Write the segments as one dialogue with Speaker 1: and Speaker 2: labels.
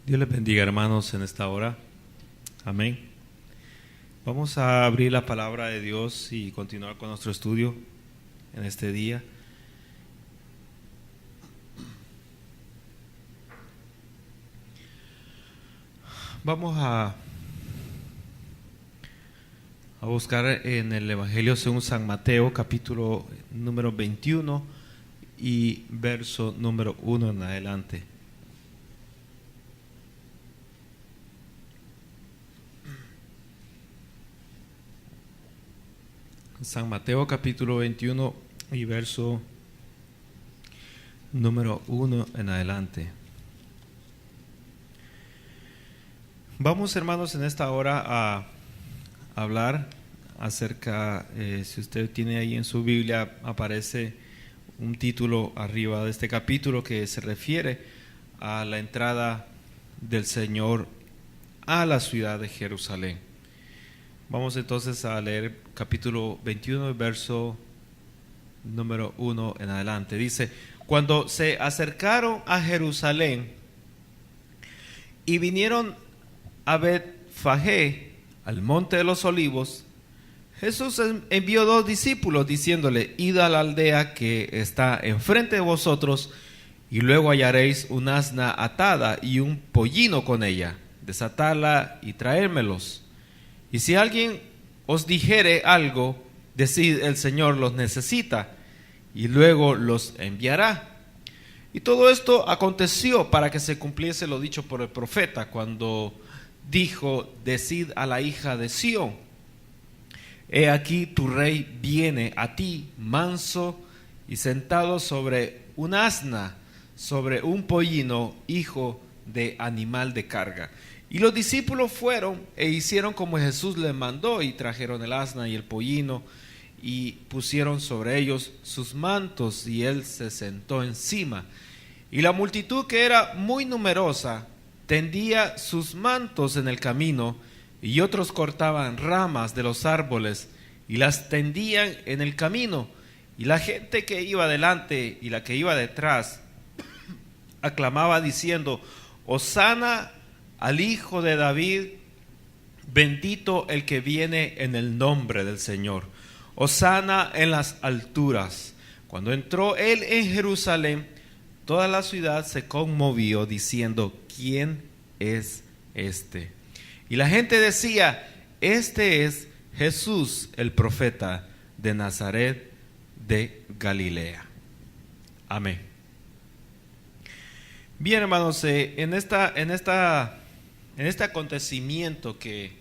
Speaker 1: Dios les bendiga, hermanos, en esta hora. Amén. Vamos a abrir la palabra de Dios y continuar con nuestro estudio en este día. Vamos a buscar en el Evangelio según San Mateo, capítulo número 21 y verso número 1 en adelante. San Mateo capítulo 21 y verso número 1 en adelante. Vamos, hermanos, en esta hora a hablar acerca, si usted tiene ahí en su Biblia, aparece un título arriba de este capítulo que se refiere a la entrada del Señor a la ciudad de Jerusalén. Vamos entonces a leer capítulo 21, verso número 1 en adelante. Dice: cuando se acercaron a Jerusalén y vinieron a Betfagé, al monte de los olivos, Jesús envió 2 discípulos diciéndole: id a la aldea que está enfrente de vosotros, y luego hallaréis un asna atada y un pollino con ella. Desatadla y traérmelos. Y si alguien os dijere algo, decid: el Señor los necesita, y luego los enviará. Y todo esto aconteció para que se cumpliese lo dicho por el profeta, cuando dijo: decid a la hija de Sión: he aquí tu rey viene a ti, manso y sentado sobre un asna, sobre un pollino, hijo de animal de carga. Y los discípulos fueron e hicieron como Jesús les mandó, y trajeron el asna y el pollino, y pusieron sobre ellos sus mantos, y él se sentó encima. Y la multitud, que era muy numerosa, tendía sus mantos en el camino, y otros cortaban ramas de los árboles y las tendían en el camino. Y la gente que iba delante y la que iba detrás aclamaba diciendo: Hosana al Hijo de David, bendito el que viene en el nombre del Señor, Hosana en las alturas. Cuando entró él en Jerusalén, toda la ciudad se conmovió diciendo: ¿quién es este? Y la gente decía: este es Jesús, el profeta de Nazaret de Galilea. Amén. Bien, hermanos, en este acontecimiento que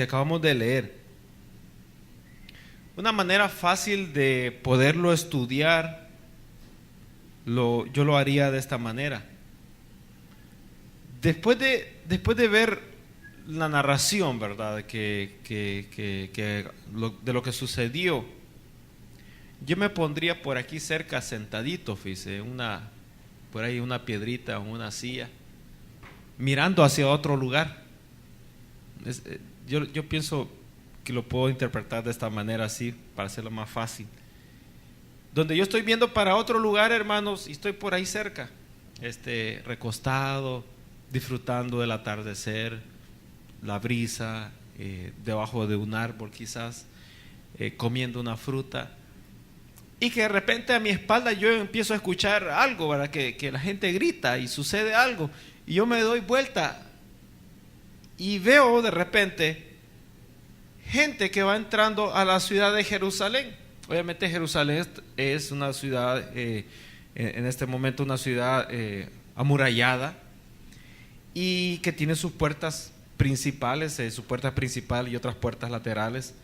Speaker 1: acabamos de leer, una manera fácil de poderlo estudiar, yo lo haría de esta manera. Después de ver la narración, ¿verdad?, de lo que sucedió, yo me pondría por aquí cerca, sentadito, fíjese, por ahí una piedrita o una silla, mirando hacia otro lugar. Yo pienso que lo puedo interpretar de esta manera, así, para hacerlo más fácil. Donde yo estoy viendo para otro lugar, hermanos, y estoy por ahí cerca, recostado, disfrutando del atardecer, la brisa, debajo de un árbol quizás, comiendo una fruta, y que de repente a mi espalda yo empiezo a escuchar algo, ¿verdad?, que la gente grita y sucede algo, y yo me doy vuelta y veo de repente gente que va entrando a la ciudad de Jerusalén. Obviamente Jerusalén es una ciudad, en este momento una ciudad amurallada, y que tiene sus puertas principales, su puerta principal y otras puertas laterales.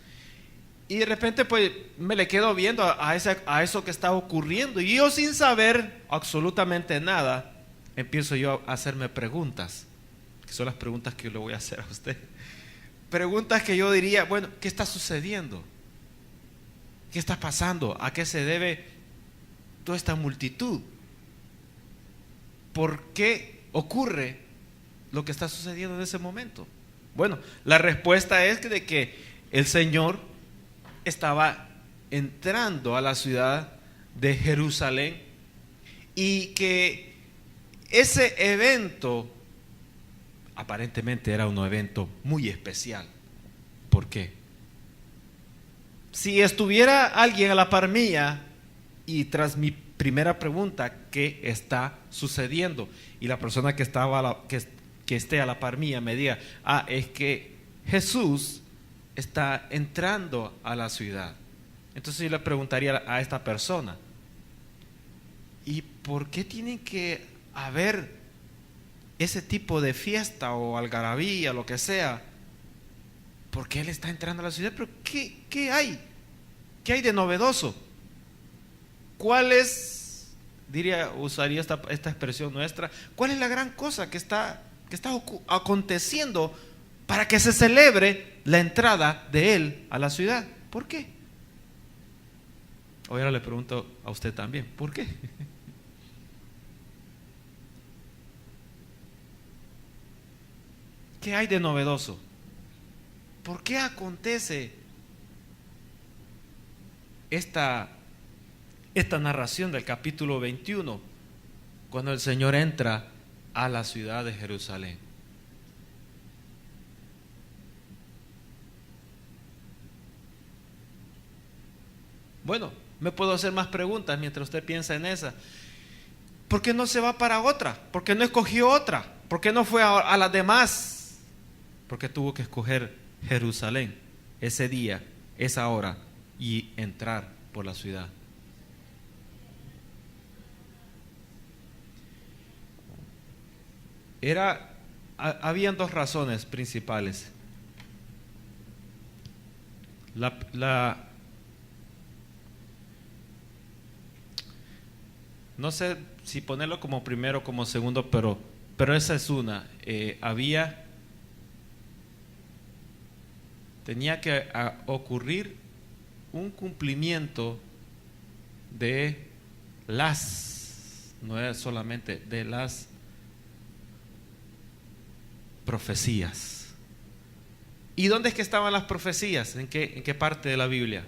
Speaker 1: Y de repente pues me le quedo viendo a eso que está ocurriendo, y yo, sin saber absolutamente nada, empiezo yo a hacerme preguntas, que son las preguntas que yo le voy a hacer a usted. Preguntas que yo diría: bueno, ¿qué está sucediendo? ¿Qué está pasando? ¿A qué se debe toda esta multitud? ¿Por qué ocurre lo que está sucediendo en ese momento? Bueno, la respuesta es de que el Señor estaba entrando a la ciudad de Jerusalén, y que ese evento aparentemente era un evento muy especial. ¿Por qué? Si estuviera alguien a la par mía y tras mi primera pregunta, ¿qué está sucediendo? Y la persona que esté a la par mía me diga, es que Jesús está entrando a la ciudad. Entonces yo le preguntaría a esta persona, ¿y por qué tiene que haber ese tipo de fiesta o algarabía, lo que sea? Porque Él está entrando a la ciudad. Pero ¿qué hay? ¿Qué hay de novedoso? ¿Cuál es, usaría esta expresión nuestra, cuál es la gran cosa que está aconteciendo para que se celebre la entrada de Él a la ciudad? ¿Por qué? Ahora le pregunto a usted también, ¿por qué? ¿Qué hay de novedoso? ¿Por qué acontece esta narración del capítulo 21 cuando el Señor entra a la ciudad de Jerusalén? Bueno, me puedo hacer más preguntas mientras usted piensa en esa. ¿Por qué no se va para otra? ¿Por qué no escogió otra? ¿Por qué no fue a las demás? ¿Por qué tuvo que escoger Jerusalén ese día, esa hora, y entrar por la ciudad? Habían dos razones principales. No sé si ponerlo como primero o como segundo, pero esa es una. Tenía que ocurrir un cumplimiento de no es solamente de las profecías. ¿Y dónde es que estaban las profecías? ¿En qué parte de la Biblia?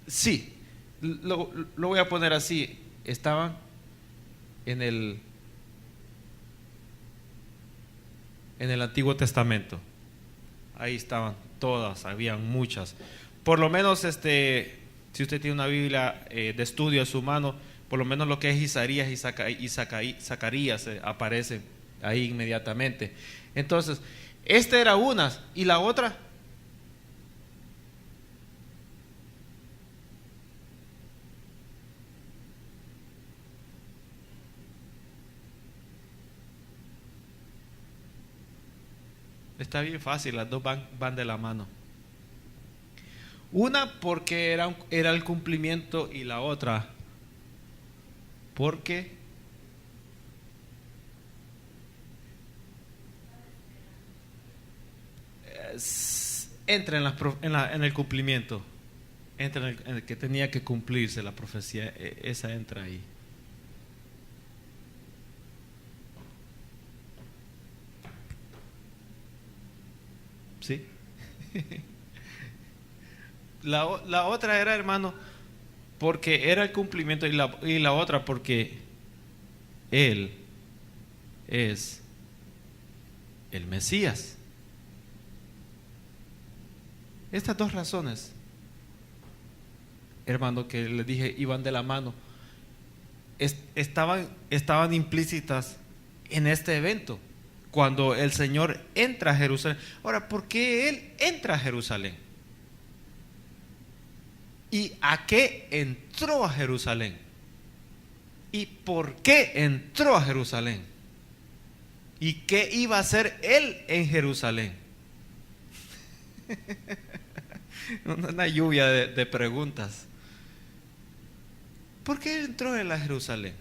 Speaker 1: Sí, lo voy a poner así. Estaban en el Antiguo Testamento. Ahí estaban todas, habían muchas. Por lo menos, si usted tiene una Biblia de estudio a su mano, por lo menos lo que es Isaías y Zacarías aparecen ahí inmediatamente. Entonces, esta era una, y la otra. Está bien fácil, las dos van de la mano. Una porque era el cumplimiento, y la otra porque entra en el cumplimiento, entra en el que tenía que cumplirse la profecía, esa entra ahí. ¿Sí? La otra era, hermano, porque era el cumplimiento, y la otra porque Él es el Mesías. Estas dos razones, hermano, que les dije iban de la mano, estaban implícitas en este evento cuando el Señor entra a Jerusalén. Ahora, ¿por qué Él entra a Jerusalén? ¿Y a qué entró a Jerusalén? ¿Y por qué entró a Jerusalén? ¿Y qué iba a hacer Él en Jerusalén? Una lluvia de preguntas. ¿Por qué entró Él a Jerusalén?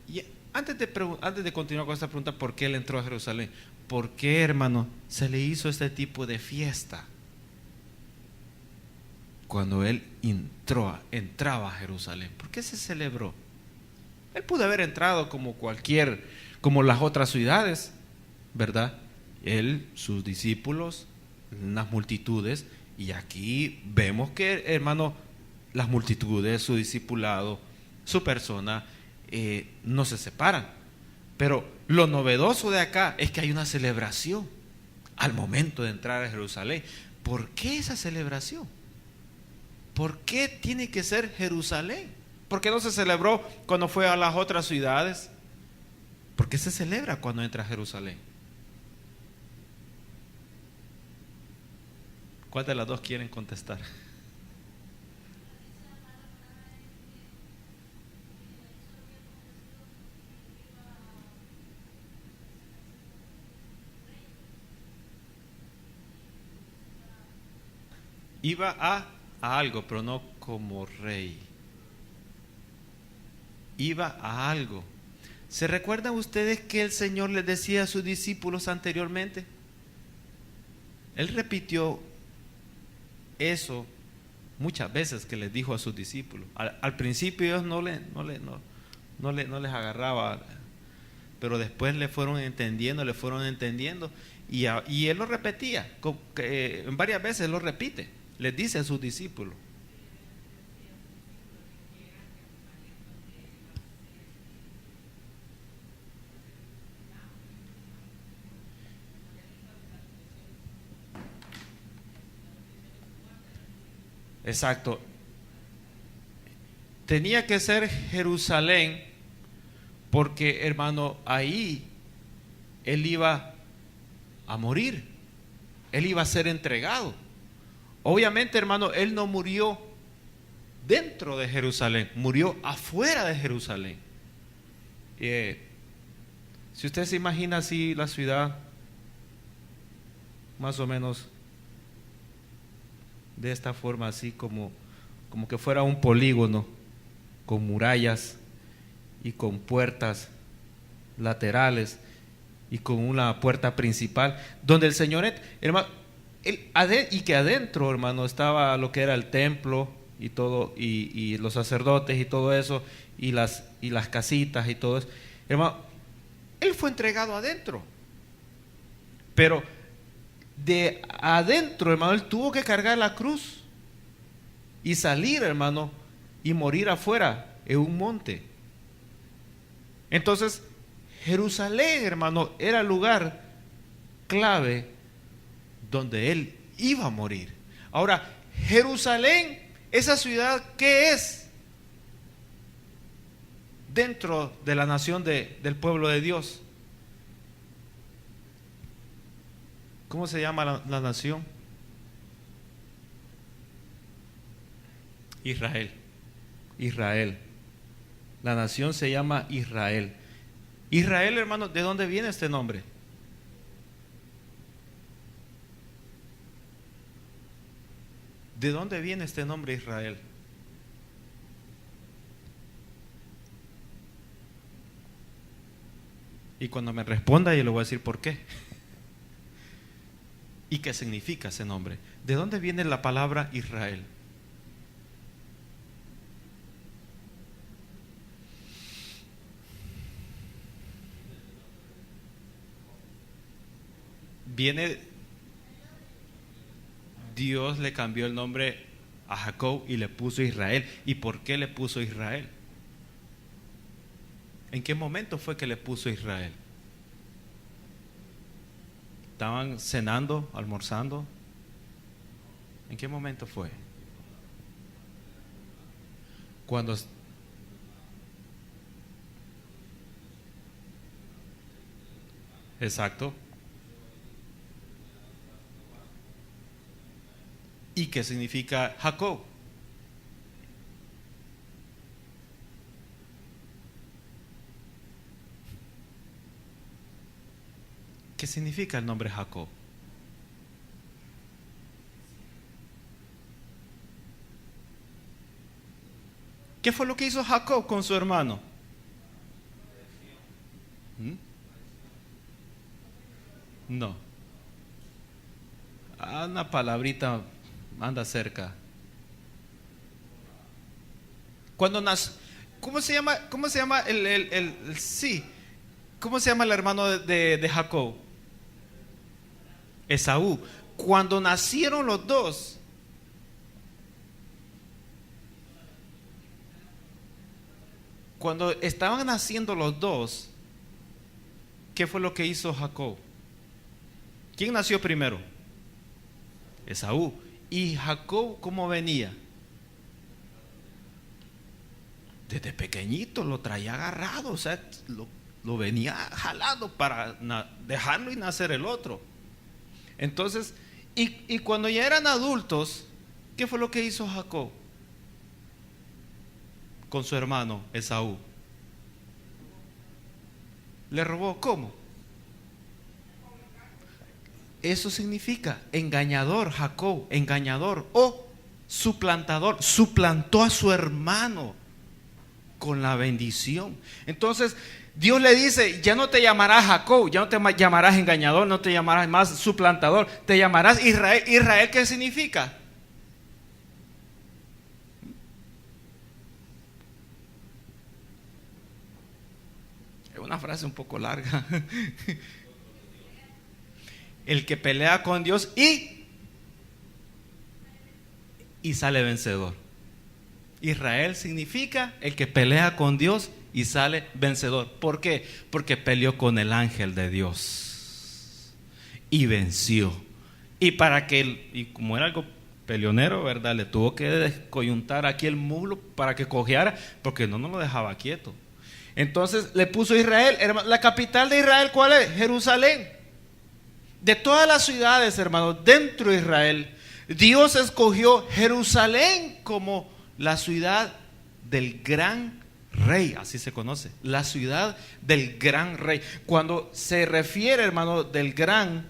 Speaker 1: Y antes de continuar con esta pregunta, ¿por qué Él entró a Jerusalén? ¿Por qué, hermano, se le hizo este tipo de fiesta cuando Él entraba a Jerusalén? ¿Por qué se celebró? Él pudo haber entrado como las otras ciudades, ¿verdad? Él, sus discípulos, las multitudes, Y aquí vemos que, hermano, las multitudes, su discipulado, su persona, no se separan. Pero lo novedoso de acá es que hay una celebración al momento de entrar a Jerusalén. ¿Por qué esa celebración? ¿Por qué tiene que ser Jerusalén? ¿Por qué no se celebró cuando fue a las otras ciudades? ¿Por qué se celebra cuando entra a Jerusalén? ¿Cuál de las dos quieren contestar? Iba a algo, pero no como rey. Iba a algo. ¿Se recuerdan ustedes que el Señor les decía a sus discípulos anteriormente? Él repitió eso muchas veces que les dijo a sus discípulos. Al principio ellos no les agarraba, pero después le fueron entendiendo y él lo repetía, varias veces lo repite, les dice a sus discípulos. Exacto. Tenía que ser Jerusalén porque, hermano, ahí él iba a morir. Él iba a ser entregado. Obviamente, hermano, él no murió dentro de Jerusalén, murió afuera de Jerusalén. Si usted se imagina así la ciudad, más o menos de esta forma, así como que fuera un polígono con murallas y con puertas laterales y con una puerta principal, donde el Señor, hermano, y que adentro, hermano, estaba lo que era el templo y todo, y los sacerdotes y todo eso, y las casitas y todo eso. Hermano, él fue entregado adentro, pero de adentro, hermano, él tuvo que cargar la cruz y salir, hermano, y morir afuera en un monte. Entonces, Jerusalén, hermano, era el lugar clave donde él iba a morir. Ahora, Jerusalén, esa ciudad, ¿qué es? Dentro de la nación del pueblo de Dios. ¿Cómo se llama la nación? Israel. La nación se llama Israel. Israel, hermano, ¿de dónde viene este nombre? ¿De dónde viene este nombre Israel? Y cuando me responda yo le voy a decir por qué. ¿Y qué significa ese nombre? ¿De dónde viene la palabra Israel? Dios le cambió el nombre a Jacob y le puso Israel. ¿Y por qué le puso Israel? ¿En qué momento fue que le puso Israel? ¿Estaban cenando, almorzando? ¿En qué momento fue? Cuando... Exacto. ¿Y qué significa Jacob? ¿Qué significa el nombre Jacob? ¿Qué fue lo que hizo Jacob con su hermano? No. Una palabrita anda cerca. Cuando nació, ¿cómo se llama ¿cómo se llama el hermano de Jacob? Esaú. Cuando nacieron los dos, cuando estaban naciendo los dos, ¿qué fue lo que hizo Jacob? ¿Quién nació primero? Esaú. ¿Y Jacob cómo venía? Desde pequeñito lo traía agarrado, o sea, lo venía jalando para dejarlo y nacer el otro. Entonces, y cuando ya eran adultos, ¿qué fue lo que hizo Jacob con su hermano Esaú? Le robó. ¿Cómo? Eso significa engañador. Jacob, engañador o suplantador. Suplantó a su hermano con la bendición. Entonces Dios le dice: ya no te llamarás Jacob, ya no te llamarás engañador, no te llamarás más suplantador, te llamarás Israel. ¿Israel qué significa? Es una frase un poco larga. El que pelea con Dios y sale vencedor. Israel significa el que pelea con Dios y sale vencedor. ¿Por qué? Porque peleó con el ángel de Dios y venció. Y como era algo peleonero, ¿verdad? Le tuvo que descoyuntar aquí el muslo para que cojeara, porque no lo dejaba quieto. Entonces le puso Israel. La capital de Israel, ¿cuál es? Jerusalén. De todas las ciudades, hermanos, dentro de Israel, Dios escogió Jerusalén como la ciudad del gran rey, así se conoce, la ciudad del gran rey. Cuando se refiere, hermano, del gran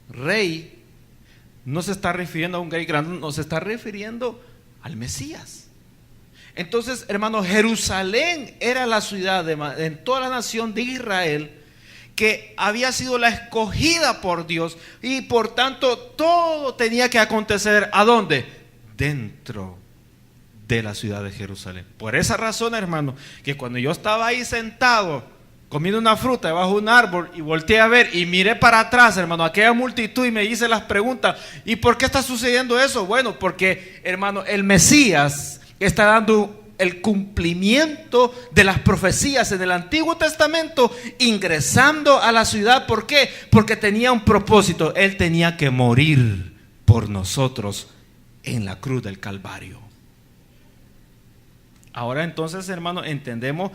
Speaker 1: rey, no se está refiriendo a un rey grande, no se está refiriendo al Mesías. Entonces, hermano, Jerusalén era la ciudad en toda la nación de Israel que había sido la escogida por Dios, y por tanto todo tenía que acontecer ¿a dónde? Dentro de la ciudad de Jerusalén. Por esa razón, hermano, que cuando yo estaba ahí sentado comiendo una fruta debajo de un árbol y volteé a ver y miré para atrás, hermano, aquella multitud, y me hice las preguntas: ¿y por qué está sucediendo eso? Bueno, porque, hermano, el Mesías está dando el cumplimiento de las profecías en el Antiguo Testamento, ingresando a la ciudad. ¿Por qué? Porque tenía un propósito. Él tenía que morir por nosotros en la cruz del Calvario. Ahora entonces, hermano, entendemos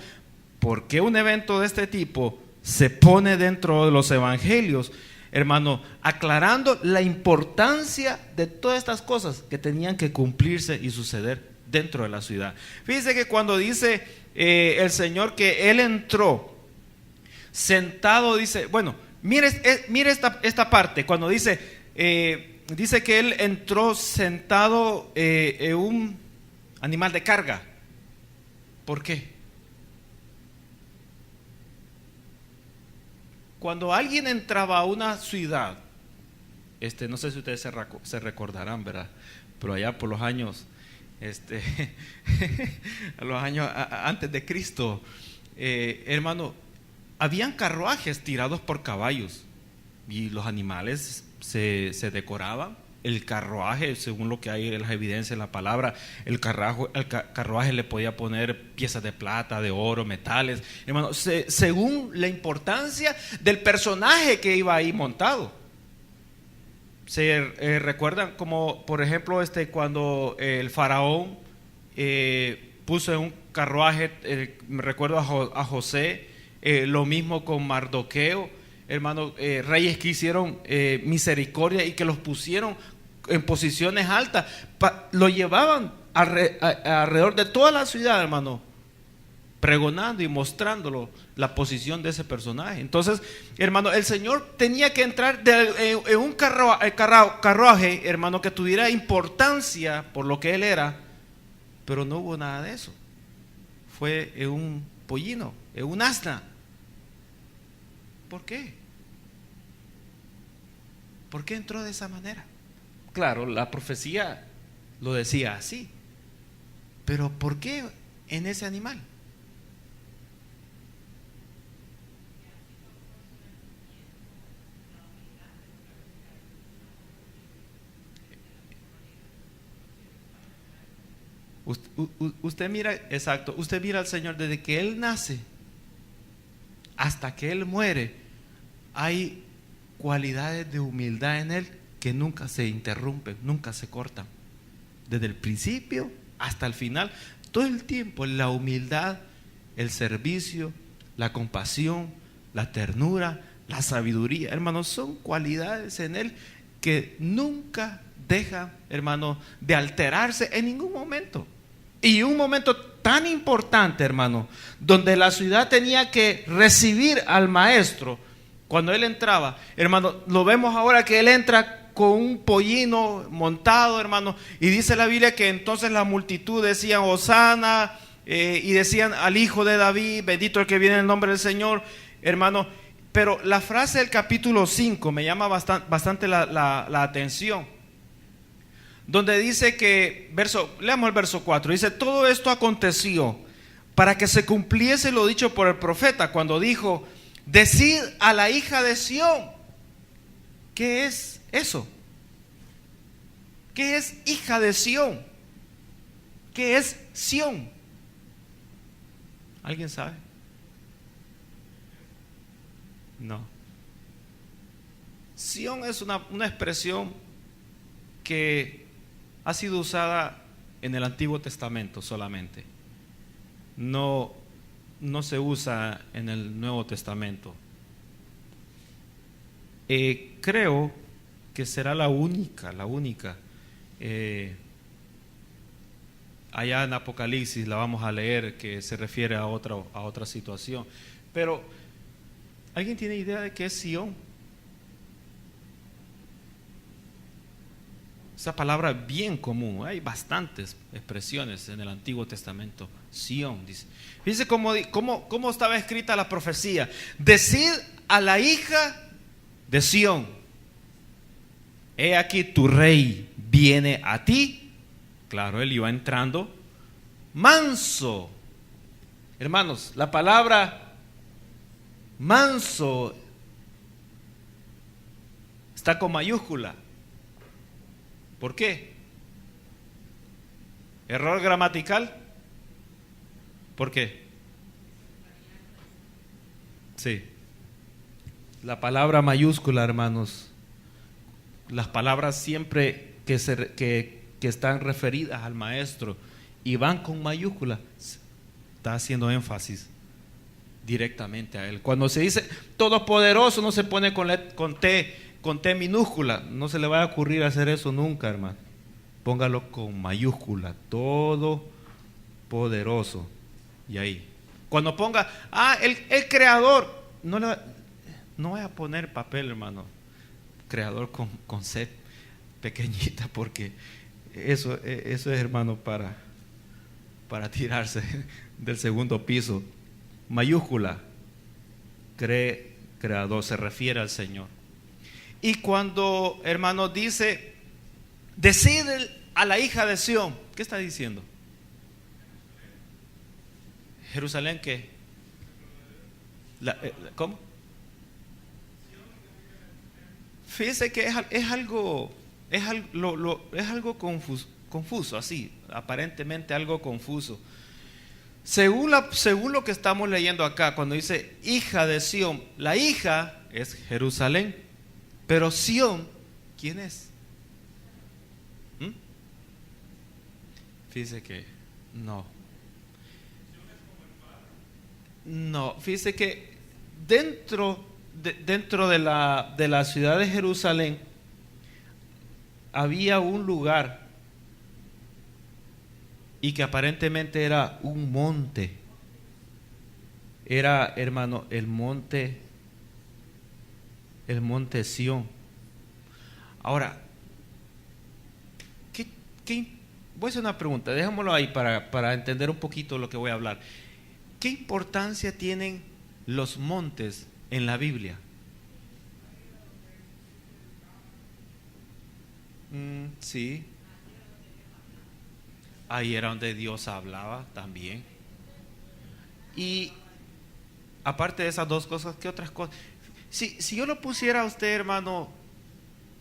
Speaker 1: por qué un evento de este tipo se pone dentro de los evangelios, hermano, aclarando la importancia de todas estas cosas que tenían que cumplirse y suceder dentro de la ciudad. Fíjese que cuando dice el Señor que Él entró sentado, dice, bueno, mire esta parte, cuando dice que Él entró sentado en un animal de carga. ¿Por qué? Cuando alguien entraba a una ciudad, no sé si ustedes se recordarán, ¿verdad? Pero allá por los años a los años antes de Cristo, hermano, habían carruajes tirados por caballos y los animales se decoraban. El carruaje, según lo que hay en las evidencias en la palabra, el carruaje le podía poner piezas de plata, de oro, metales, hermano, según la importancia del personaje que iba ahí montado. Se recuerdan como, por ejemplo, cuando el faraón puso en un carruaje, me recuerdo a José, lo mismo con Mardoqueo, hermano, reyes que hicieron misericordia y que los pusieron en posiciones altas, lo llevaban alrededor de toda la ciudad, hermano, pregonando y mostrándolo la posición de ese personaje. Entonces, hermano, el Señor tenía que entrar en un carruaje, hermano, que tuviera importancia por lo que Él era, pero no hubo nada de eso. Fue en un pollino, en un asna. ¿Por qué? ¿Por qué entró de esa manera? Claro, la profecía lo decía así, pero ¿por qué en ese animal? Usted mira, exacto, usted mira al Señor desde que Él nace hasta que Él muere. Hay cualidades de humildad en Él que nunca se interrumpen, nunca se cortan. Desde el principio hasta el final, todo el tiempo la humildad, el servicio, la compasión, la ternura, la sabiduría, hermanos, son cualidades en Él que nunca dejan, hermano, de alterarse en ningún momento. Y un momento tan importante, hermano, donde la ciudad tenía que recibir al maestro, cuando él entraba, hermano, lo vemos ahora que él entra con un pollino montado, hermano, y dice la Biblia que entonces la multitud decían Hosana, y decían al hijo de David, bendito el que viene en el nombre del Señor, hermano. Pero la frase del capítulo 5 me llama bastante la atención, donde dice que, leamos el verso 4, dice: todo esto aconteció para que se cumpliese lo dicho por el profeta, cuando dijo: decid a la hija de Sión. ¿Qué es eso? ¿Qué es hija de Sión? ¿Qué es Sión? ¿Alguien sabe? No. Sión es una expresión que ha sido usada en el Antiguo Testamento solamente. No se usa en el Nuevo Testamento. Creo que será la única. Allá en Apocalipsis la vamos a leer, que se refiere a otra situación. Pero, ¿alguien tiene idea de qué es Sión? Esa palabra es bien común. Hay bastantes expresiones en el Antiguo Testamento. Sión, dice. Fíjense cómo estaba escrita la profecía. Decid a la hija de Sión: he aquí tu rey viene a ti. Claro, él iba entrando manso. Hermanos, la palabra manso está con mayúscula. ¿Por qué? ¿Error gramatical? ¿Por qué? Sí. La palabra mayúscula, hermanos, las palabras siempre que están referidas al maestro y van con mayúscula, está haciendo énfasis directamente a él. Cuando se dice todopoderoso, no se pone con T minúscula. No se le va a ocurrir hacer eso nunca, hermano. Póngalo con mayúscula: todopoderoso. Y ahí, cuando ponga el creador, no voy a poner papel, hermano, creador con C pequeñita, porque eso es, hermano, para tirarse del segundo piso. Mayúscula, creador, se refiere al Señor. Y cuando, hermano, dice decide a la hija de Sión, ¿qué está diciendo? ¿Jerusalén qué? ¿Cómo? Fíjese que es algo confuso, así, aparentemente algo confuso. Según lo que estamos leyendo acá, cuando dice hija de Sión, la hija es Jerusalén, pero Sión, ¿quién es? Fíjese que no, fíjese que dentro de la ciudad de Jerusalén había un lugar, y que aparentemente era un monte. Era, hermano, el monte Sión. Ahora, voy a hacer una pregunta, dejémoslo ahí para entender un poquito lo que voy a hablar. ¿Qué importancia tienen los montes en la Biblia? Sí. Ahí era donde Dios hablaba también. Y aparte de esas dos cosas, ¿qué otras cosas? Si yo lo pusiera a usted, hermano,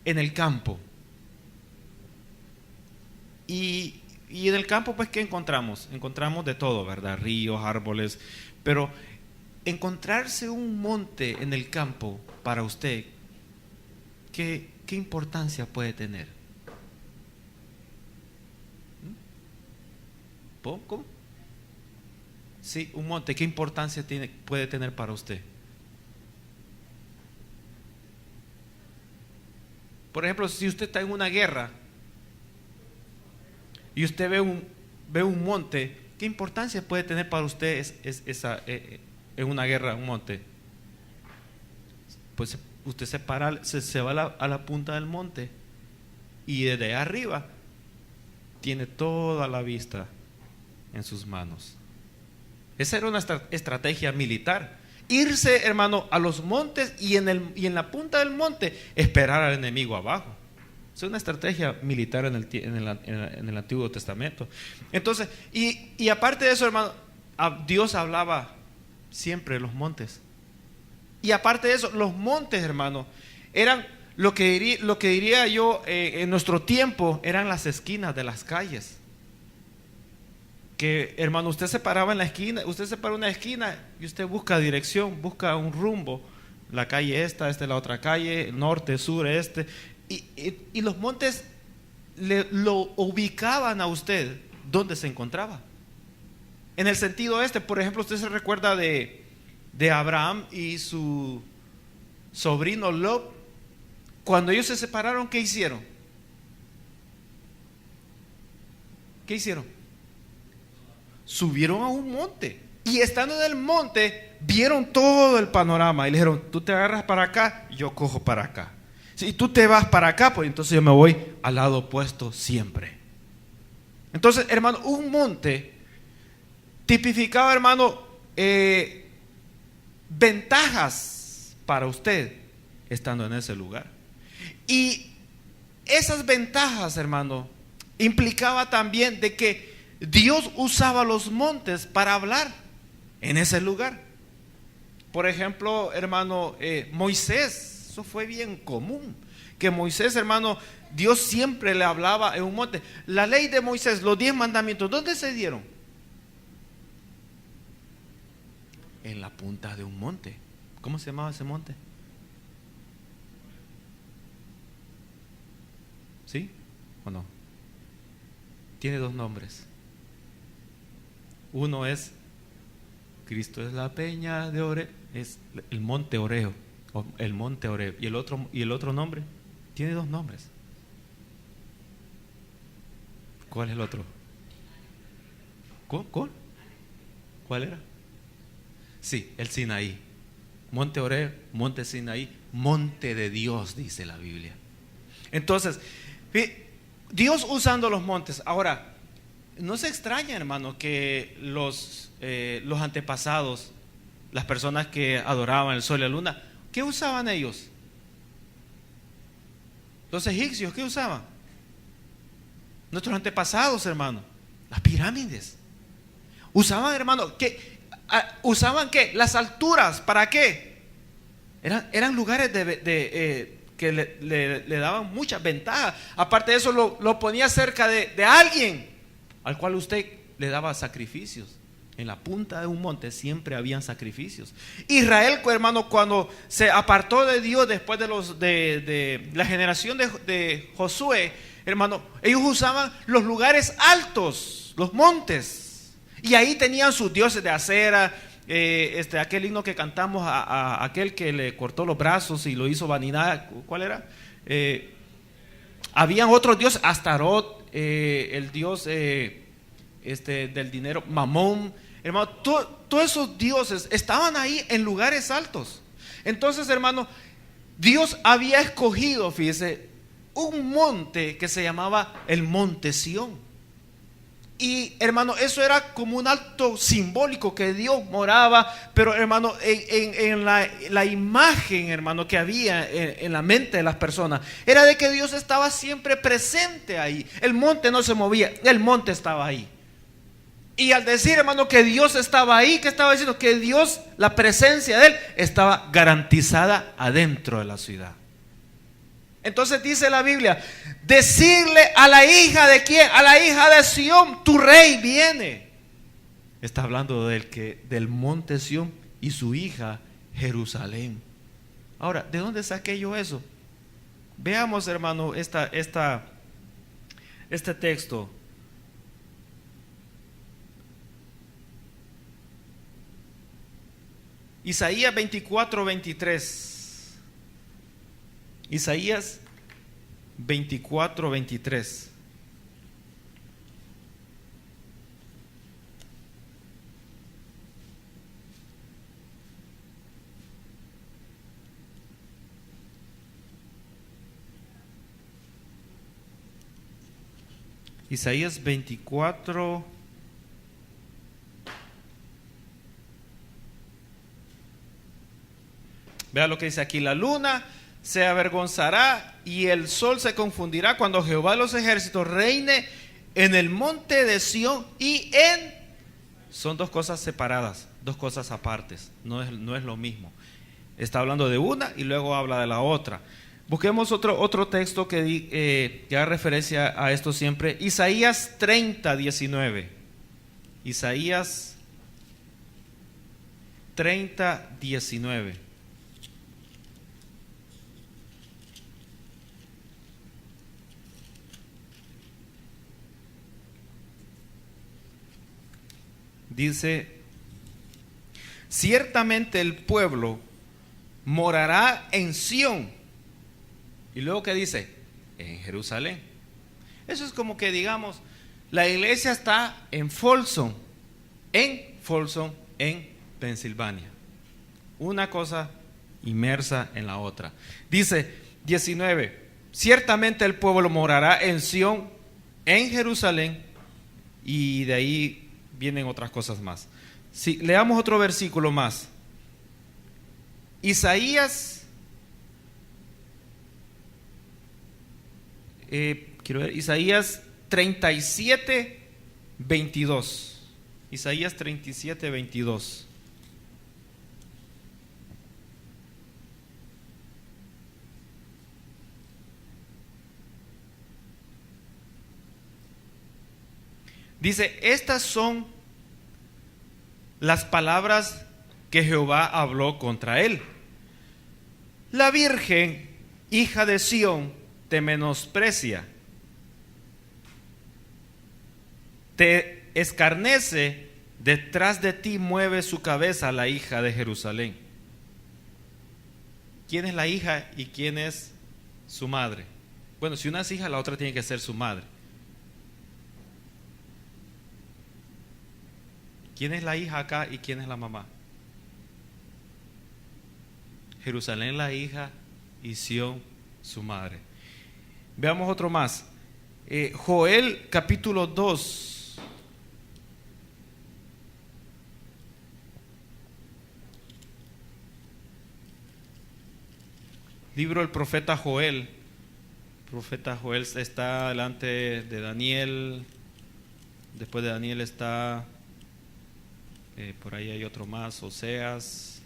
Speaker 1: en el campo, y Y en el campo, pues, ¿qué encontramos? Encontramos de todo, ¿verdad? Ríos, árboles. Pero encontrarse un monte en el campo para usted, ¿qué importancia puede tener? ¿Cómo? Sí, un monte, ¿qué importancia puede tener para usted? Por ejemplo, si usted está en una guerra y usted ve un monte, ¿qué importancia puede tener para usted en una guerra un monte? Pues usted se va a la punta del monte y desde arriba tiene toda la vista en sus manos. Esa era una estrategia militar. Irse, hermano, a los montes y en la punta del monte esperar al enemigo abajo. Es una estrategia militar en el Antiguo Testamento. Entonces, y aparte de eso, hermano, Dios hablaba siempre de los montes. Y aparte de eso, los montes, hermano, eran lo que diría yo en nuestro tiempo, eran las esquinas de las calles. Que, hermano, usted se paraba en la esquina, usted se para en una esquina y usted busca dirección, busca un rumbo. La calle esta es la otra calle, norte, sur, este. Y los montes lo ubicaban a usted donde se encontraba. En el sentido por ejemplo, usted se recuerda de Abraham y su sobrino Lot. Cuando ellos se separaron, ¿qué hicieron? ¿Qué hicieron? Subieron a un monte y estando en el monte vieron todo el panorama y le dijeron: tú te agarras para acá, yo cojo para acá. Si tú te vas para acá, pues entonces yo me voy al lado opuesto siempre. Entonces, hermano, un monte tipificaba, hermano, ventajas para usted estando en ese lugar. Y esas ventajas, hermano, implicaba también de que Dios usaba los montes para hablar en ese lugar. Por ejemplo, hermano, Moisés, eso fue bien común, que Moisés, hermano, Dios siempre le hablaba en un monte. La ley de Moisés, los 10 mandamientos, ¿dónde se dieron? En la punta de un monte. ¿Cómo se llamaba ese monte? ¿Sí o no? Tiene 2 nombres. Uno es Cristo es la peña de Oreo, es el monte Oreo, o el monte Oreo. Y el otro nombre tiene 2 nombres. ¿Cuál es el otro? ¿Cuál era? Sí, el Sinaí. Monte Oreo, monte Sinaí, monte de Dios, dice la Biblia. Entonces, Dios usando los montes. Ahora, no se extraña, hermano, que los antepasados, las personas que adoraban el sol y la luna, ¿qué usaban ellos? Los egipcios, ¿qué usaban? Nuestros antepasados, hermano, las pirámides. Usaban, hermano, ¿usaban qué? Las alturas, ¿para qué? Eran lugares que le daban muchas ventajas. Aparte de eso, lo ponía cerca de alguien al cual usted le daba sacrificios. En la punta de un monte siempre habían sacrificios. Israel, hermano, cuando se apartó de Dios después de la generación de Josué, hermano, ellos usaban los lugares altos, los montes, y ahí tenían sus dioses de acera. Aquel himno que cantamos a aquel que le cortó los brazos y lo hizo vanidad, ¿cuál era? Habían otros dioses, Astarot, el dios del dinero, Mamón, hermano, todos esos dioses estaban ahí en lugares altos. Entonces, hermano, Dios había escogido, fíjese, un monte que se llamaba el Monte Sión. Y, hermano, eso era como un acto simbólico que Dios moraba, pero, hermano, en la imagen, hermano, que había en la mente de las personas, era de que Dios estaba siempre presente ahí. El monte no se movía, el monte estaba ahí. Y al decir, hermano, que Dios estaba ahí, ¿qué estaba diciendo? Que Dios, la presencia de Él, estaba garantizada adentro de la ciudad. Entonces dice la Biblia, decirle a la hija de quién, a la hija de Sión, tu rey viene. Está hablando del monte Sión y su hija Jerusalén. Ahora, ¿de dónde saqué yo eso? Veamos, hermano, este texto. Isaías 24:23. Isaías 24:23. Isaías 24. Vea lo que dice aquí: la luna se avergonzará y el sol se confundirá cuando Jehová de los ejércitos reine en el monte de Sión y en... Son dos cosas separadas, dos cosas apartes, no es lo mismo. Está hablando de una y luego habla de la otra. Busquemos otro texto que haga referencia a esto siempre. Isaías 30:19. Isaías 30:19. Dice: ciertamente el pueblo morará en Sión. Y luego, ¿qué dice? En Jerusalén. Eso es como que digamos, la iglesia está en Folsom, en Pensilvania. Una cosa inmersa en la otra. Dice 19: ciertamente el pueblo morará en Sión, en Jerusalén. Y de ahí vienen otras cosas más. Si leamos otro versículo más. Isaías, Isaías 37:22. Isaías 37:22. Dice: estas son las palabras que Jehová habló contra él. La virgen, hija de Sión, te menosprecia, te escarnece, detrás de ti mueve su cabeza la hija de Jerusalén. ¿Quién es la hija y quién es su madre? Bueno, si una es hija, la otra tiene que ser su madre. ¿Quién es la hija acá y quién es la mamá? Jerusalén la hija y Sión su madre. Veamos otro más. Joel capítulo 2. Libro del profeta Joel. El profeta Joel está delante de Daniel. Después de Daniel está... por ahí hay otro más, Oseas.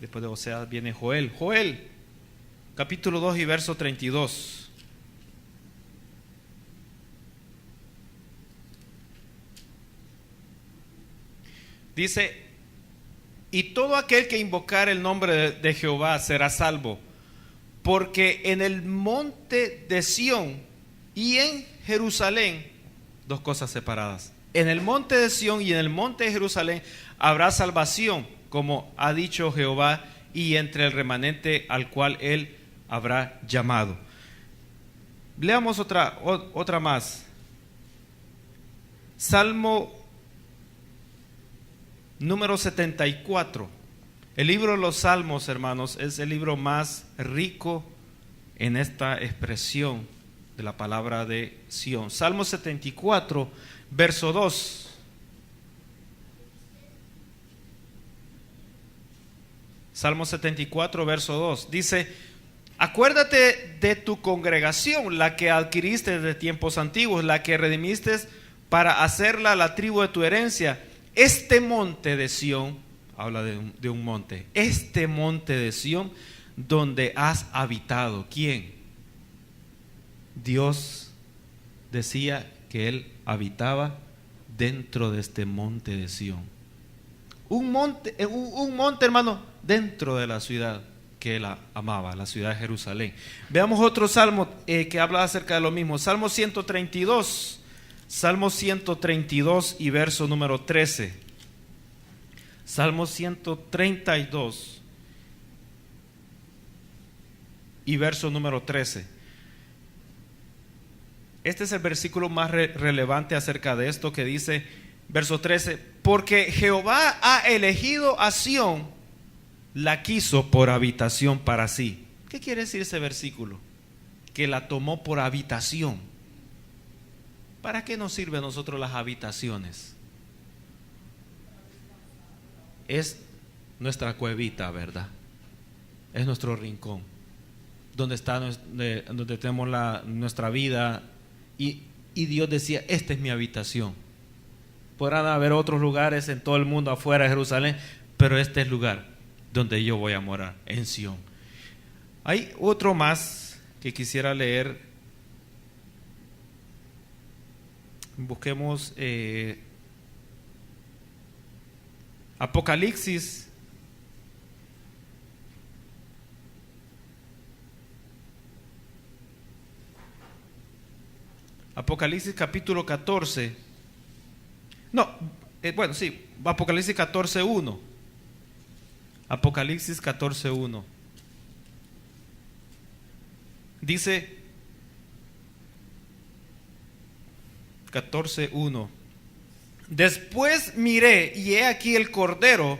Speaker 1: Después de Oseas viene Joel. Joel, capítulo 2 y verso 32. Dice: y todo aquel que invocar el nombre de Jehová será salvo, porque en el monte de Sión y en Jerusalén, dos cosas separadas, en el monte de Sión y en el monte de Jerusalén habrá salvación, como ha dicho Jehová, y entre el remanente al cual él habrá llamado. Leamos otra más. Salmo número 74. El libro de los Salmos, hermanos, es el libro más rico en esta expresión de la palabra de Sión. Salmo 74, verso 2. Salmo 74, verso 2. Dice: acuérdate de tu congregación, la que adquiriste desde tiempos antiguos, la que redimiste para hacerla la tribu de tu herencia. Este monte de Sión, habla de un monte, este monte de Sión donde has habitado. ¿Quién? Dios decía que Él habitaba dentro de este monte de Sión. Un monte, hermano, dentro de la ciudad que Él amaba, la ciudad de Jerusalén. Veamos otro salmo que habla acerca de lo mismo. Salmo 132. Salmo 132 y verso número 13. Salmo 132 y verso número 13. Este es el versículo más relevante acerca de esto, que dice, verso 13: porque Jehová ha elegido a Sión, la quiso por habitación para sí. ¿Qué quiere decir ese versículo? Que la tomó por habitación. ¿Para qué nos sirven a nosotros las habitaciones? Es nuestra cuevita, ¿verdad? Es nuestro rincón, donde tenemos nuestra vida. Y Dios decía, esta es mi habitación. Podrán haber otros lugares en todo el mundo afuera de Jerusalén, pero este es el lugar donde yo voy a morar, en Sión. Hay otro más que quisiera leer. Busquemos Apocalipsis. Apocalipsis capítulo 14. No, bueno, sí, Apocalipsis 14:1. Apocalipsis 14:1. Dice 14:1. Después miré y he aquí el Cordero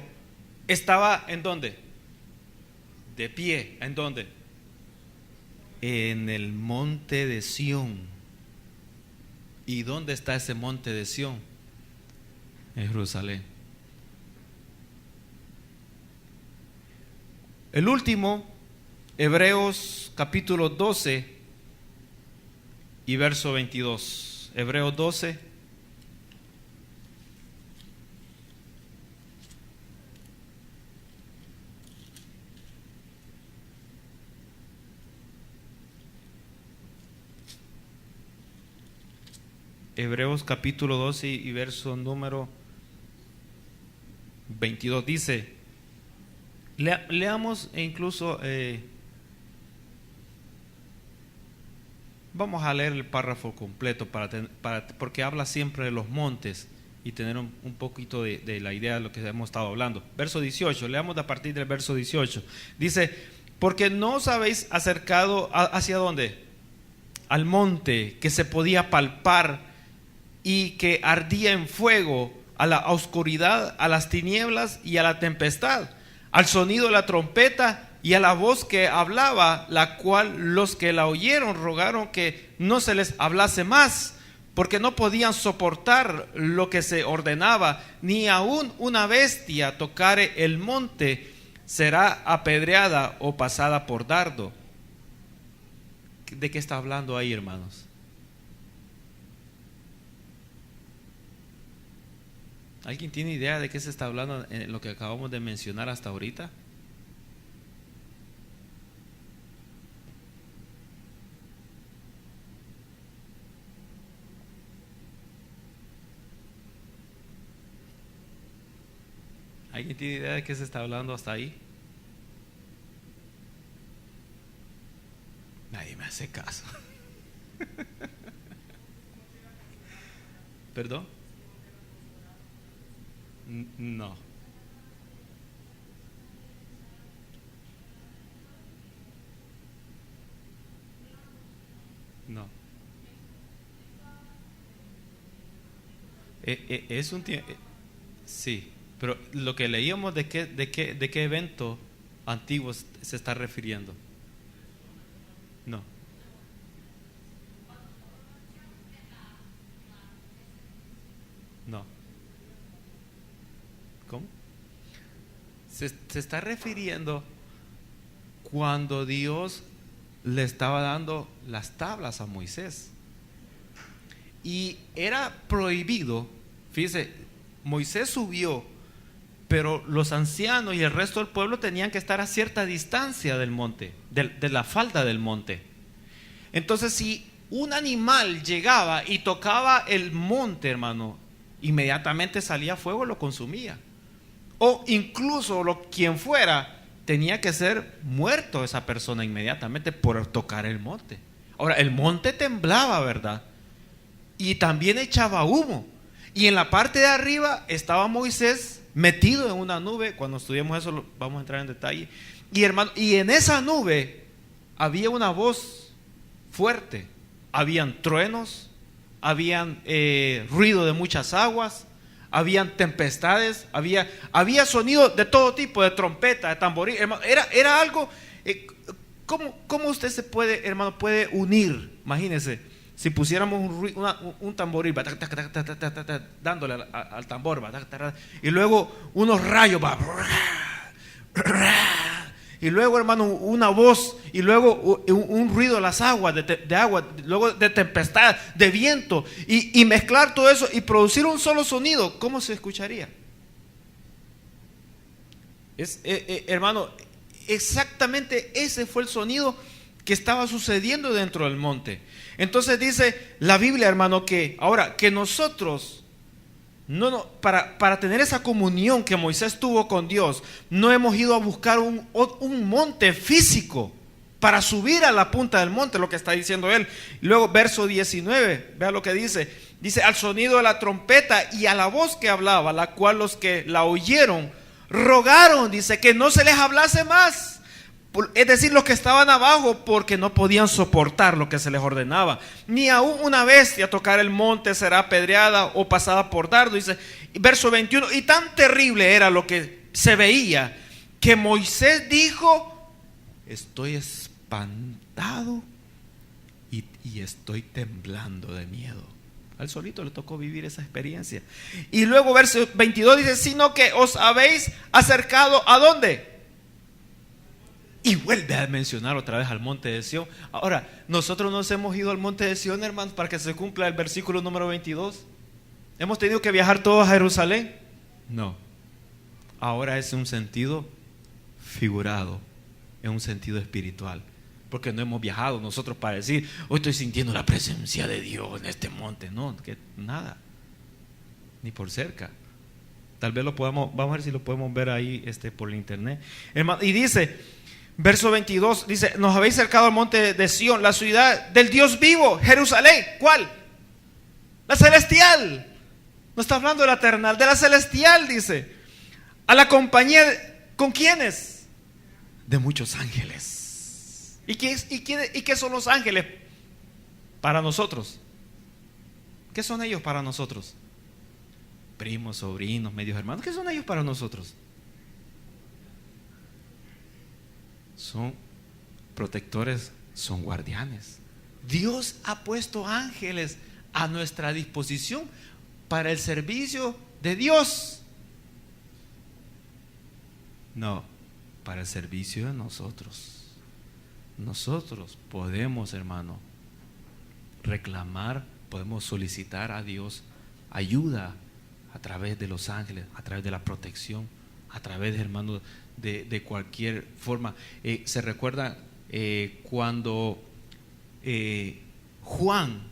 Speaker 1: estaba ¿en dónde? De pie. ¿En dónde? En el monte de Sión. ¿Y dónde está ese monte de Sión? En Jerusalén. El último, Hebreos capítulo 12 y verso 22. Hebreos 12. Hebreos capítulo 12 y verso número 22 dice, leamos e incluso vamos a leer el párrafo completo porque habla siempre de los montes y tener un poquito de la idea de lo que hemos estado hablando. Verso 18, leamos a partir del verso 18. Dice, porque no os habéis acercado ¿hacia dónde? Al monte que se podía palpar y que ardía en fuego, a la oscuridad, a las tinieblas y a la tempestad, al sonido de la trompeta y a la voz que hablaba, la cual los que la oyeron rogaron que no se les hablase más, porque no podían soportar lo que se ordenaba, ni aun una bestia tocare el monte será apedreada o pasada por dardo. ¿De qué está hablando ahí, hermanos? ¿Alguien tiene idea de qué se está hablando en lo que acabamos de mencionar hasta ahorita? ¿Alguien tiene idea de qué se está hablando hasta ahí? Nadie me hace caso. ¿Perdón? No. No. Es un tiempo. Sí, pero lo que leíamos de qué evento antiguo se está refiriendo. No. No. ¿Cómo? Se está refiriendo cuando Dios le estaba dando las tablas a Moisés. Y era prohibido, fíjese, Moisés subió, pero los ancianos y el resto del pueblo tenían que estar a cierta distancia del monte, de la falda del monte. Entonces, si un animal llegaba y tocaba el monte, hermano, inmediatamente salía fuego y lo consumía. O incluso quien fuera, tenía que ser muerto esa persona inmediatamente por tocar el monte. Ahora, el monte temblaba, ¿verdad? Y también echaba humo. Y en la parte de arriba estaba Moisés metido en una nube. Cuando estudiemos eso vamos a entrar en detalle. Y hermano, y en esa nube había una voz fuerte. Habían truenos, habían ruido de muchas aguas, habían tempestades, había sonido de todo tipo, de trompeta, de tamboril. Hermano, era algo. ¿Cómo usted se puede, hermano, puede unir? Imagínese, si pusiéramos un tamboril, dándole al tambor, y luego unos rayos, y luego, hermano, una voz, y luego un ruido de las aguas, de agua, luego de tempestad, de viento, y mezclar todo eso y producir un solo sonido, ¿cómo se escucharía? Hermano, exactamente ese fue el sonido que estaba sucediendo dentro del monte. Entonces dice la Biblia, hermano, que ahora que nosotros para tener esa comunión que Moisés tuvo con Dios, no hemos ido a buscar un monte físico para subir a la punta del monte, lo que está diciendo él. Luego verso 19, vea lo que dice. Dice: al sonido de la trompeta y a la voz que hablaba, la cual los que la oyeron rogaron, dice, que no se les hablase más. Es decir, los que estaban abajo, porque no podían soportar lo que se les ordenaba. Ni aún una bestia tocar el monte será apedreada o pasada por dardo. Dice, verso 21, y tan terrible era lo que se veía, que Moisés dijo: estoy espantado y estoy temblando de miedo. Al solito le tocó vivir esa experiencia. Y luego verso 22 dice: sino que os habéis acercado ¿a dónde? Y vuelve a mencionar otra vez al monte de Sión. Ahora, nosotros nos hemos ido al monte de Sión, hermanos, para que se cumpla el versículo número 22. ¿Hemos tenido que viajar todos a Jerusalén? No. Ahora es un sentido figurado, es un sentido espiritual. Porque no hemos viajado nosotros para decir: hoy estoy sintiendo la presencia de Dios en este monte. No, que nada, ni por cerca. Tal vez vamos a ver si lo podemos ver ahí por el internet. Y dice, verso 22, dice: nos habéis acercado al monte de Sión, la ciudad del Dios vivo, Jerusalén. ¿Cuál? La celestial. No está hablando de la terrenal, de la celestial, dice. A la compañía, ¿con quiénes? De muchos ángeles. ¿Y qué son los ángeles para nosotros? ¿Qué son ellos para nosotros? Primos, sobrinos, medios hermanos. ¿Qué son ellos para nosotros? Son protectores, son guardianes. Dios ha puesto ángeles a nuestra disposición para el servicio de Dios. No, para el servicio de nosotros. Nosotros podemos, hermano, reclamar, podemos solicitar a Dios ayuda a través de los ángeles, a través de la protección, a través, hermano, de cualquier forma. Se recuerda cuando Juan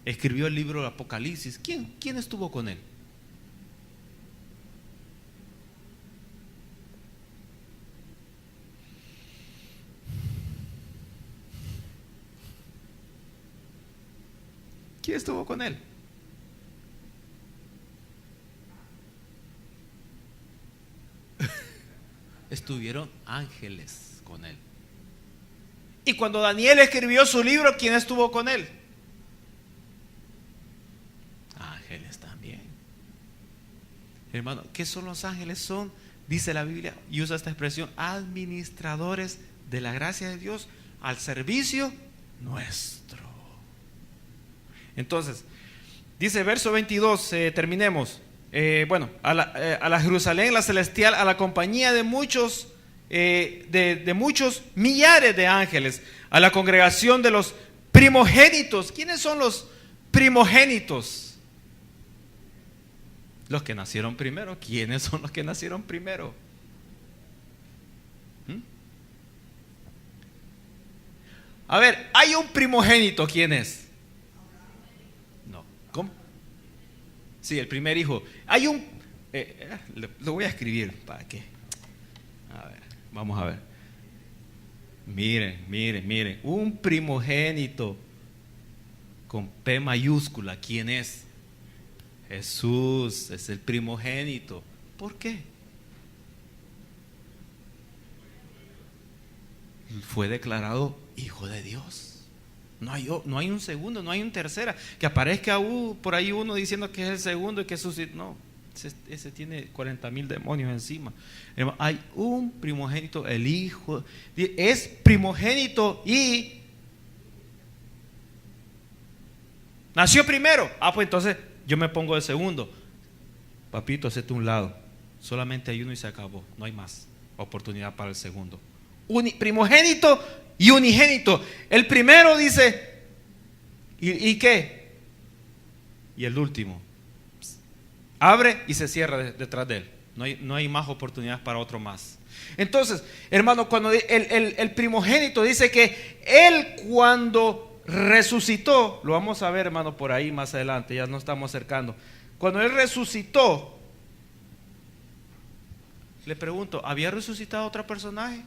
Speaker 1: escribió el libro del Apocalipsis. ¿Quién estuvo con él? ¿Quién estuvo con él? Estuvieron ángeles con él. Y cuando Daniel escribió su libro, ¿quién estuvo con él? Ángeles también. Hermano, ¿qué son los ángeles? Son, dice la Biblia, y usa esta expresión, administradores de la gracia de Dios al servicio nuestro. Entonces, dice verso 22, terminemos. A la Jerusalén, la celestial, a la compañía de muchos, de muchos millares de ángeles, a la congregación de los primogénitos. ¿Quiénes son los primogénitos? Los que nacieron primero. ¿Quiénes son los que nacieron primero? A ver, hay un primogénito, ¿quién es? No, ¿cómo? Sí, el primer hijo. Hay un, lo voy a escribir, ¿para qué? A ver, vamos a ver. Miren, un primogénito con P mayúscula, ¿quién es? Jesús es el primogénito. ¿Por qué? Fue declarado Hijo de Dios. No hay un segundo, no hay un tercera. Que aparezca por ahí uno diciendo que es el segundo y que Jesús. No, ese tiene 40,000 demonios encima. Hay un primogénito, el Hijo. Es primogénito y nació primero. Pues entonces yo me pongo de segundo. Papito, hacete un lado. Solamente hay uno y se acabó. No hay más oportunidad para el segundo. Primogénito y unigénito. El primero dice, ¿y qué? Y el último abre y se cierra detrás de él. No hay más oportunidades para otro más. Entonces, hermano, cuando el primogénito dice que él cuando resucitó, lo vamos a ver, hermano, por ahí más adelante, ya nos estamos acercando. Cuando él resucitó, le pregunto, ¿había resucitado otro personaje?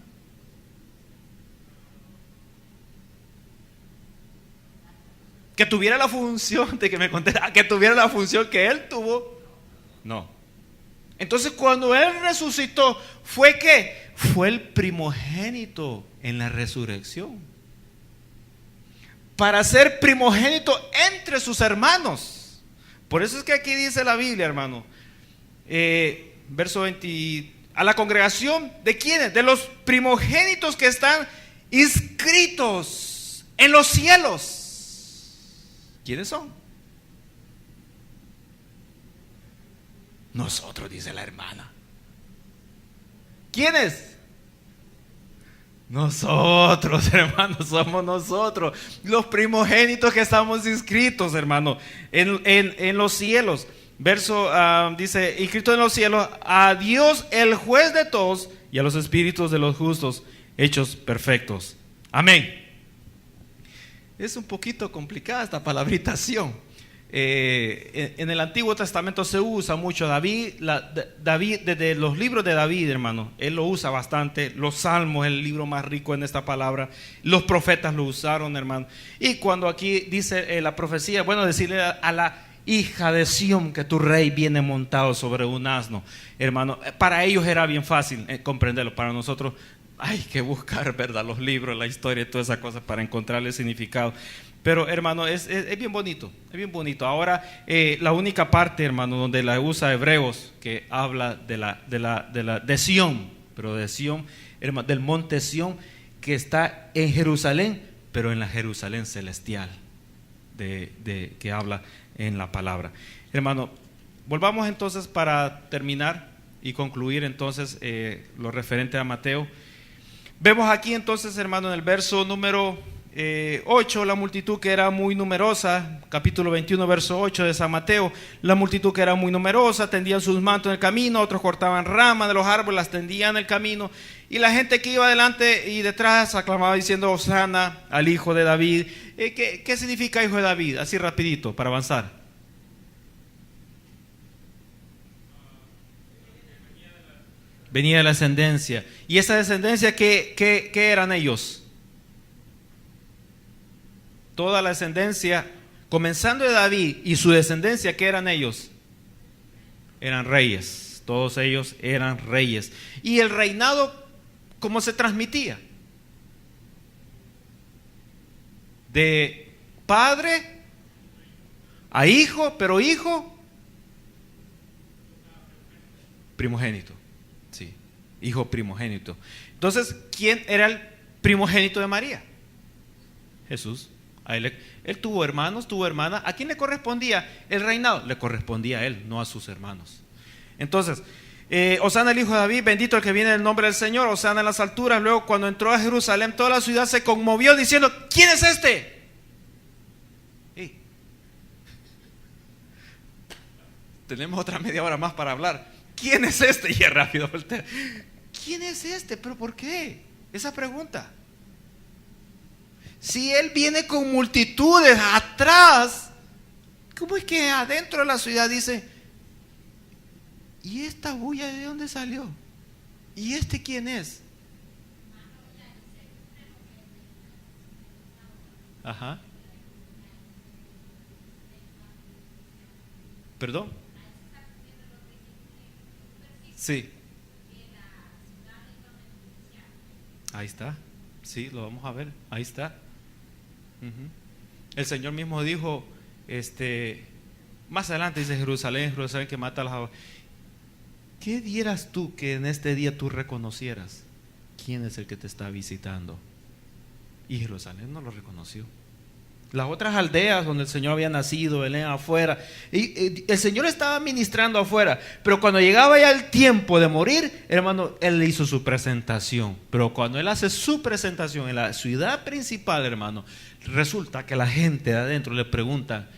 Speaker 1: Que tuviera la función de que me contara, que tuviera la función que él tuvo. No. Entonces cuando él resucitó, ¿fue qué? Fue el primogénito en la resurrección. Para ser primogénito entre sus hermanos. Por eso es que aquí dice la Biblia, hermano. Verso 20. A la congregación, ¿de quiénes? De los primogénitos que están inscritos en los cielos. ¿Quiénes son? Nosotros, dice la hermana. ¿Quiénes? Nosotros, hermanos, somos nosotros, los primogénitos que estamos inscritos, hermano, en los cielos. Verso dice, inscrito en los cielos, a Dios el juez de todos y a los espíritus de los justos hechos perfectos. Amén. Es un poquito complicada esta palabritación. En el Antiguo Testamento se usa mucho David, desde los libros de David, hermano, él lo usa bastante. Los Salmos, el libro más rico en esta palabra. Los profetas lo usaron, hermano. Y cuando aquí dice la profecía, bueno, decirle a la hija de Sión que tu rey viene montado sobre un asno, hermano, para ellos era bien fácil comprenderlo. Para nosotros hay que buscar, ¿verdad?, los libros, la historia y todas esas cosas para encontrarle significado. Pero, hermano, es bien bonito, es bien bonito. Ahora, la única parte, hermano, donde la usa Hebreos, que habla de Sión, pero de Sión, hermano, del monte Sión, que está en Jerusalén, pero en la Jerusalén celestial, que habla en la palabra. Hermano, volvamos entonces para terminar y concluir entonces lo referente a Mateo. Vemos aquí entonces, hermano, en el verso número 8, la multitud que era muy numerosa, capítulo 21, verso 8 de San Mateo. La multitud que era muy numerosa, tendían sus mantos en el camino, otros cortaban ramas de los árboles, las tendían en el camino, y la gente que iba delante y detrás aclamaba diciendo, Hosana al hijo de David. ¿Qué significa hijo de David? Así rapidito, para avanzar. Venía de la descendencia. ¿Y esa descendencia qué eran ellos? Toda la descendencia, comenzando de David y su descendencia, ¿qué eran ellos? Eran reyes. Todos ellos eran reyes. ¿Y el reinado cómo se transmitía? De padre a hijo, pero hijo primogénito. Sí, hijo primogénito. Entonces, ¿quién era el primogénito de María? Jesús. Él tuvo hermanos, tuvo hermanas. ¿A quién le correspondía el reinado? Le correspondía a él, no a sus hermanos. Entonces, Hosana el hijo de David, bendito el que viene en el nombre del Señor, Hosana en las alturas. Luego, cuando entró a Jerusalén, toda la ciudad se conmovió diciendo, ¿quién es este? Tenemos otra media hora más para hablar. ¿Quién es este? Y es rápido voltea. ¿Quién es este? ¿Pero por qué? Esa pregunta. Si Él viene con multitudes atrás, ¿cómo es que adentro de la ciudad dice, ¿y esta bulla de dónde salió? ¿Y este quién es? Ajá. ¿Perdón? Sí. Ahí está. Sí, lo vamos a ver. Ahí está. Ujú. El Señor mismo dijo, más adelante dice Jerusalén, Jerusalén que mata a las aves. ¿Qué dieras tú que en este día tú reconocieras quién es el que te está visitando? Y Jerusalén no lo reconoció. Las otras aldeas donde el Señor había nacido, Belén afuera, y el Señor estaba ministrando afuera, pero cuando llegaba ya el tiempo de morir, hermano, Él hizo su presentación. Pero cuando Él hace su presentación en la ciudad principal, hermano, resulta que la gente de adentro le pregunta,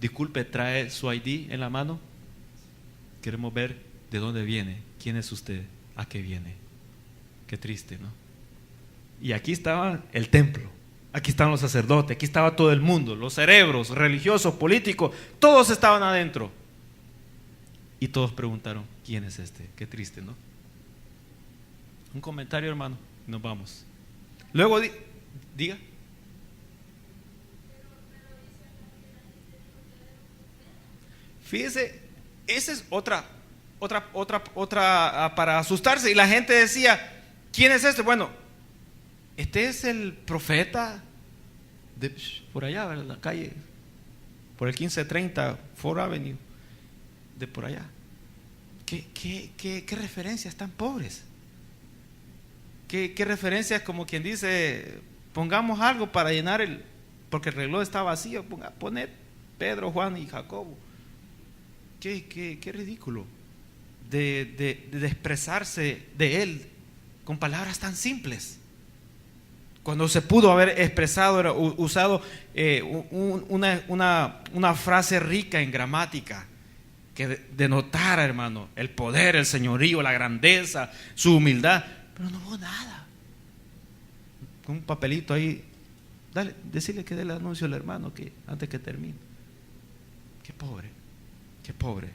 Speaker 1: disculpe, ¿trae su ID en la mano? Queremos ver de dónde viene, quién es usted, a qué viene. Qué triste, ¿no? Y aquí estaba el templo. Aquí estaban los sacerdotes, aquí estaba todo el mundo, los cerebros, religiosos, políticos, todos estaban adentro. Y todos preguntaron, ¿quién es este? Qué triste, ¿no? Un comentario, hermano, y nos vamos. Luego, diga. Fíjese, esa es otra para asustarse. Y la gente decía, ¿quién es este? Bueno, este es el profeta de por allá, ¿verdad? La calle, por el 1530 Ford Avenue, de por allá. ¿Qué referencias tan pobres? ¿Qué referencias, como quien dice, pongamos algo para llenar porque el reloj está vacío, poner Pedro, Juan y Jacobo? Qué ridículo de expresarse de él con palabras tan simples. Cuando se pudo haber expresado, usado una frase rica en gramática que denotara, hermano, el poder, el señorío, la grandeza, su humildad, pero no hubo nada. Con un papelito ahí, decirle que dé el anuncio al hermano que antes que termine. Qué pobre,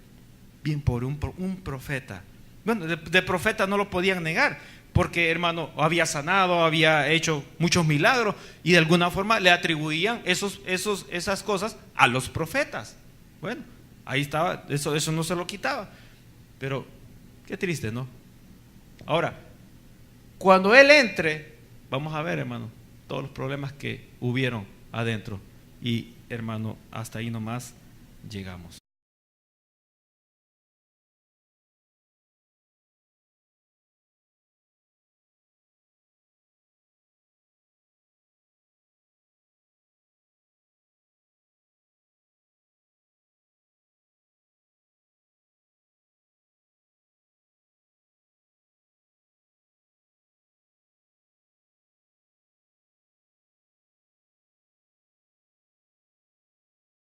Speaker 1: bien pobre, un profeta. Bueno, de profeta no lo podían negar, porque, hermano, había sanado, había hecho muchos milagros y de alguna forma le atribuían esas cosas a los profetas. Bueno, ahí estaba, eso no se lo quitaba. Pero qué triste, ¿no? Ahora, cuando Él entre, vamos a ver, hermano, todos los problemas que hubieron adentro. Y, hermano, hasta ahí nomás llegamos.